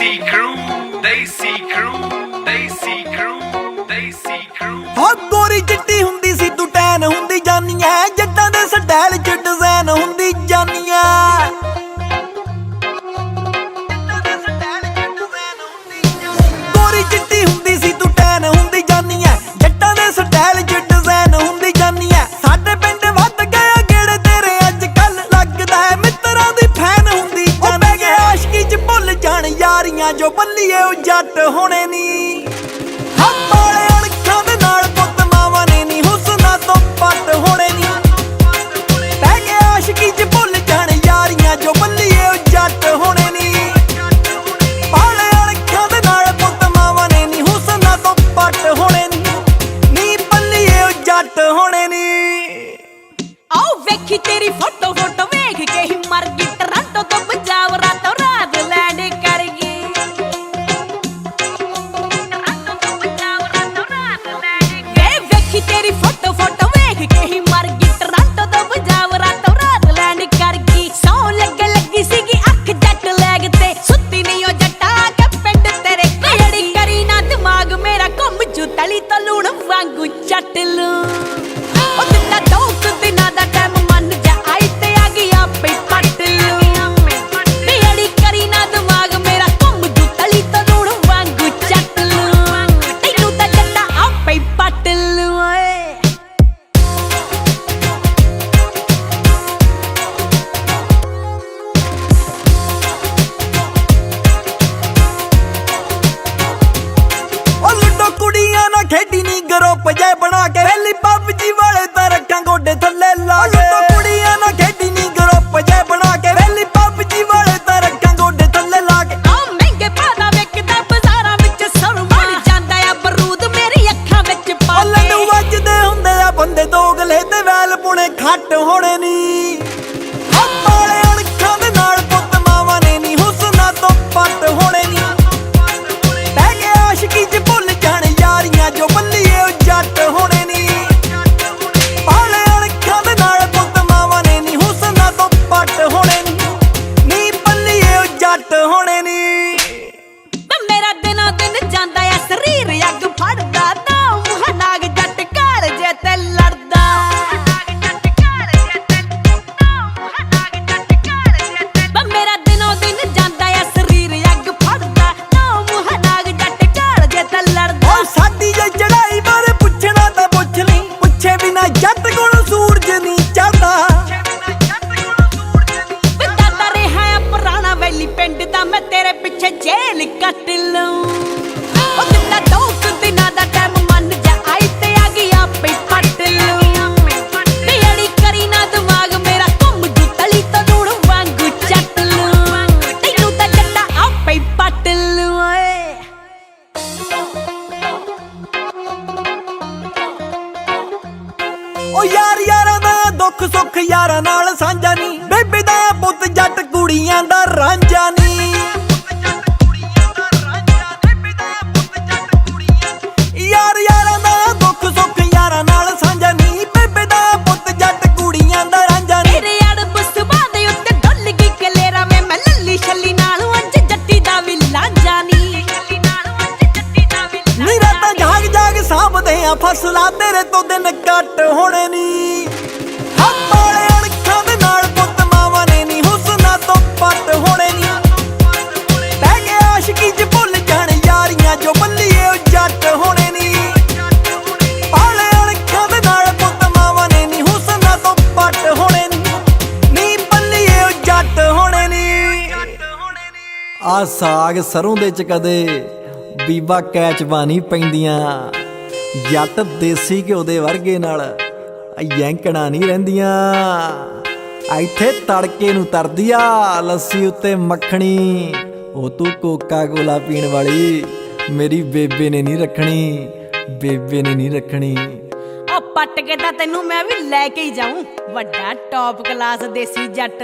Desi crew, Desi crew, Desi crew, Desi crew। ਹੋ ਗੋਰੀ ਚਿੱਟੀ ਹੁੰਦੀ ਸੀ ਤੂੰ ਟੈਨ ਹੁੰਦੀ ਜਾਨੀਆਂ ਜੱਟਾਂ ਦੇ ਸਟਾਈਲ ਚ ਡਿਜ਼ਾਈਨ ਹੁੰਦੀ ਜਾਨੀਆਂ ਗੋਰੀ ਚਿੱਟੀ ਹੁੰਦੀ ਸੀ ਤੂੰ ਟੈਨ ਹੁੰਦੀ ਜਾਨੀਆਂ ਜੱਟਾਂ ਦੇ ਸਟਾਈਲ ਚ ਡਿਜ਼ਾਈਨ ਹੁੰਦੀ ਜਾਨੀਆਂ ਸਾਡੇ ਪਿੰਡ ਵੱਧ ਗਿਆ ਗੇੜੇ ਤੇਰੇ ਅੱਜ ਕੱਲ ਲੱਗਦਾ ਮਿੱਤਰਾਂ ਦੀ ਫੈਨ ਹੁੰਦੀ ਉਹ ਬਹਿ ਗਏ ਆਸ਼ਕੀ ਚ ਭੁੱਲ ਜਾਣ ਯਾਰੀਆਂ ਜੋ ਬੱਲੀਏ ਉਹ ਜੱਟ ਹੋਣੇ ਨੀ ਹੱਥਾਲੇ ਅਣਖਾਂ ਦੇ ਨਾਲ ਪੁੱਤ ਮਾਵਾਂ ਨੇ ਨੀ ਹੁਸਨਾ ਤੋਂ ਪੱਟ ਹੋਣੇ ਨੀ ਬਹਿ ਗਏ ਆਸ਼ਕੀ ਚ ਭੁੱਲ ਜਾਣ ਯਾਰੀਆਂ ਜੋ ਬੱਲੀਏ ਉਹ ਜੱਟ ਹੋਣੇ ਨੀ ਪਾਲੇ ਅਣਖਾਂ ਦੇ ਨਾਲ ਪੁੱਤ ਮਾਵਾਂ ਨੇ ਨੀ ਹੁਸਨਾ ਤੋਂ ਪੱਟ ਹੋਣੇ ਨੀ ਬੱਲੀਏ ਉਹ ਜੱਟ ਹੋਣੇ ਨੀ ਆਓ ਵੇਖੀ ਤੇਰੀ ਫੋਟੋ ਵੇਖ ਕੇ ਹੀ ਮਰ ਗਈ ਟਰਾਂਟੋ ਤੋਂ ਪੰਜਾਬ ਰਾਤੋਂ ਰਾਤ ਲੈਂਡ ਕਰ ਗਈ ਵੇਖੀ ਤੇਰੀ ਫੋਟੋ ਵੇਖ ਕੇ ਹੀ ਮਰ ਗਈ ਟਰਾਂਟੋ ਤੋਂ ਪੰਜਾਬ ਰਾਤੋਂ ਰਾਤ ਲੈਂਡ ਕਰ ਗਈ ਸੌ ਲੱਗੀ ਸੀਗੀ ਅੱਖ ਜੱਟ ਲੈਗ ਤੇ ਸੁੱਤੀ ਨਹੀਂ ਉਹ ਜੱਟਾ ਕੇ ਪਿੰਡ ਤੇਰੇ ਕਿਹੜੀ ਕਰੀ ਨਾ ਦਿਮਾਗ ਮੇਰਾ ਘੁੰਮ ਜੂ ਤਲੀ ਤੋਂ ਲੂਣ ਵਾਂਗੂ ਚੱਟ ਲੂ ਉਹ ਦਿਨਾਂ ਦੋ ਦਿਨਾਂ ਦਾ ਟਾਈਮ ਮੰਨ ਜਾ ਆਈ ਤੇ ਆ ਗਈ ਆਪੇ ਪੱਟ ਲੂ ਕਿਹੜੀ ਕਰੀ ਨਾ ਦਿਮਾਗ ਮੇਰਾ ਘੁੰਮ ਜੂ ਤਲੀ ਤੋਂ ਲੂਣ ਵਾਂਗੂ ਚੱਟ ਲੂ ਤੈਨੂੰ ਤਾਂ ਜੱਟਾ ਆਪੇ ਪੱਟ ਲੂ ਓਏ ਉਹ ਲੁੱਡੋ ਕੁੜੀਆਂ ਨਾ ਖੇਡੀ ਨੀ ਗਰੁੱਪ ਜੇ ਬਣਾ ਕੇ ਪਹਿਲੀ ਪਬਜੀ ਵਾਲੇ ਤਾਂ ਰੱਖਾਂ ਗੋਡੇ ਥੱਲੇ ਲਾ ਕੇ ਲੁੱਡੋ ਕੁੜੀਆਂ ਨਾ ਖੇਡੀ ਨੀ ਗਰੁੱਪ ਜੇ ਬਣਾ ਕੇ ਪਹਿਲੀ ਪਬਜੀ ਵਾਲੇ ਤਾਂ ਰੱਖਾਂ ਗੋਡੇ ਥੱਲੇ ਲਾ ਕੇ ਆ ਮਹਿੰਗੇ ਭਾਅ ਵਿਕਦਾ ਬਾਜ਼ਾਰਾਂ ਵਿੱਚ ਸਰ ਮੜ ਜਾਂਦਾ ਆ ਬਰੂਦ ਮੇਰੀ ਅੱਖਾਂ ਵਿੱਚ ਪਾ ਉਹ ਲੰਡੂ ਵੱਜਦੇ ਹੁੰਦੇ ਆ ਬੰਦੇ ਦੋਗਲੇ ਤੇ ਵੈਲ ਪੁਣੇ ਖੱਟ ਹੋਣੇ ਨੀ ਹੱਥਾਲੇ ਅਣਖਾਂ ਦੇ ਨਾਲ ਪੁੱਤ ਮਾਵਾਂ ਨੇ ਨੀ ਹੁਸਨਾ ਤੋਂ ਪੱਟ ਹੋਣੇ ਨੀ ਬਹਿ ਗਏ ਆਸ਼ਕੀ ਚ ਭੁੱਲ ਜਾਣ ਯਾਰੀਆਂ ਜੋ ਬੱਲੀਏ ਉਹ ਜੱਟ ਹੋਣੇ ਨੀ ਪਾਲੇ ਅਣਖਾਂ ਦੇ ਨਾਲ ਪੁੱਤ ਮਾਵਾਂ ਨੇ ਨੀ ਹੁਸਨਾ ਤੋਂ ਪੱਟ ਹੋਣੇ ਨੀ ਬੱਲੀਏ ਉਹ ਜੱਟ ਹੋਣੇ ਨੀ ਵੇ ਮੇਰਾ ਦਿਨੋਂ ਦਿਨ ਜਾਂਦਾ ਆ ਸਰੀਰ ਅੱਗ ਫੜਦਾ ਨਾ ਮੂੰਹ ਨਾਗ ਜੱਟ ਘਰ ਜੇ ਤੇ ਲੜਦਾ ਵੇ ਮੇਰਾ ਦਿਨੋਂ ਦਿਨ ਜਾਂਦਾ ਆ ਸਰੀਰ ਅੱਗ ਫੜਦਾ ਨਾ ਮੂੰਹ ਨਾਗ ਜੱਟ ਘਰ ਜੇ ਤੇ ਲੜਦਾ ਉਹ ਸਾਡੀ ਜੇ ਚੜਾਈ ਬਾਰੇ ਪੁੱਛਣਾ ਤਾਂ ਪੁੱਛ ਲਈ ਪੁੱਛੇ ਬਿਨਾ ਜੱਟ ਕੋਲ ਸੂਰਜ ਨਹੀਂ ਚੜਦਾ ਵੇ ਦਾਦਾ ਰਿਹਾ ਆ ਪੁਰਾਣਾ ਵੈਲੀ ਪਿੰਡ ਦਾ ਮੈਂ ਤੇਰੇ ਪਿੱਛੇ ਜੇਲ ਕੱਟ ਲਊਂ ਉਹ ਦਿਨਾਂ ਦੋ ਦਿਨਾਂ ਦਾ ਟਾਈਮ ਮੰਨ ਜਾ ਆਈ ਤੇ ਆ ਗਈ ਆਪੇ ਪੱਟ ਲਊਂ ਕਿਹੜੀ ਕਰੀ ਨਾ ਦਿਮਾਗ ਮੇਰਾ ਘੁੰਮ ਜੂ ਤਲੀ ਤੋਂ ਲੂਣ ਵਾਂਗੂ ਚੱਟ ਲੂੰ ਤੈਨੂੰ ਤਾਂ ਜੱਟਾ ਆਪੇ ਪੱਟ ਲੂੰ ਓਏ ਉਹ ਯਾਰਾਂ ਦਾ ਦੁੱਖ ਸੁੱਖ ਯਾਰਾਂ ਨਾਲ ਸਾਂਝਾ ਨੀ ਬੇਬੇ ਦਾ ਪੁੱਤ ਜੱਟ ਕੁੜੀਆਂ ਦਾ ਰਾਂਝਾ ਨੀ ਯਾਰਾਂ ਦਾ ਦੁੱਖ ਸੁੱਖ ਯਾਰਾਂ ਨਾਲ ਸਾਂਝਾ ਨੀ ਬੇਬੇ ਦਾ ਪੁੱਤ ਜੱਟ ਕੁੜੀਆਂ ਦਾ ਰਾਂਝਾ ਨੀ ਤੇਰੇ ਅੜਬ ਸੁਭਾਅ ਦੇ ਉੱਤੇ ਡੁੱਲ ਗਈ ਕਲੇਰਾ ਵੇ ਮੈਂ ਲੱਲੀ ਛੱਲੀ ਨਾਲੋਂ ਅੱਜ ਜੱਟੀ ਦਾ ਵੀ ਲਾਂਝਾ ਨੀ ਨੀ ਰਾਤਾਂ ਜਾਗ ਸਾਂਭਦੇ ਆ ਫਸਲਾਂ ਤੇਰੇ ਤੋਂ ਦਿਨ ਕੱਟ ਹੋਣੇ ਨੀ ਹੱਥਾਲੇ ਅਣਖਾਂ ਦੇ ਨਾਲ ਪੁੱਤ ਮਾਵਾਂ ਨੇ ਨੀ ਹੁਸਨਾ ਤੋਂ ਪੱਟ ਹੋਣੇ ਨੀ ਬਹਿ ਗਏ ਆਸ਼ਕੀ ਚ ਭੁੱਲ ਜਾਣ ਯਾਰੀਆਂ ਜੋ ਬੱਲੀਏ ਉਹ ਜੱਟ ਹੋਣੇ ਨੀ ਪਾਲੇ ਅਣਖਾਂ ਦੇ ਨਾਲ ਪੁੱਤ ਮਾਵਾਂ ਨੇ ਨੀ ਹੁਸਨਾ ਤੋਂ ਪੱਟ ਹੋਣੇ ਨੀ ਬੱਲੀਏ ਉਹ ਜੱਟ ਹੋਣੇ ਨੀ ਆ ਸਾਗ ਸਰੋਂ ਦੇ ਚ ਕਦੇ ਬੀਬਾ ਕੈਚਵਾ ਨਹੀਂ ਪੈਂਦੀਆਂ ਜੱਟ ਦੇਸੀ ਘਿਓ ਦੇ ਵਰਗੇ ਨਾਲ ਯੈਂਕਣਾ ਨਹੀਂ ਰਹਿੰਦੀਆਂ ਇੱਥੇ ਤੜਕੇ ਨੂੰ ਤਰਦੀ ਆ ਲੱਸੀ ਉੱਤੇ ਮੱਖਣੀ ਉਹ ਤੂੰ ਕੋਕਾ ਕੋਲਾ ਪੀਣ ਵਾਲੀ ਮੇਰੀ ਬੇਬੇ ਨੇ ਨਹੀਂ ਰੱਖਣੀ ਬੇਬੇ ਨੇ ਨਹੀਂ ਰੱਖਣੀ ਉਹ ਪੱਟ ਕੇ ਤਾਂ ਤੈਨੂੰ ਮੈਂ ਵੀ ਲੈ ਕੇ ਹੀ ਜਾਊਂ ਵੱਡਾ ਟੌਪ ਕਲਾਸ ਦੇਸੀ ਜੱਟ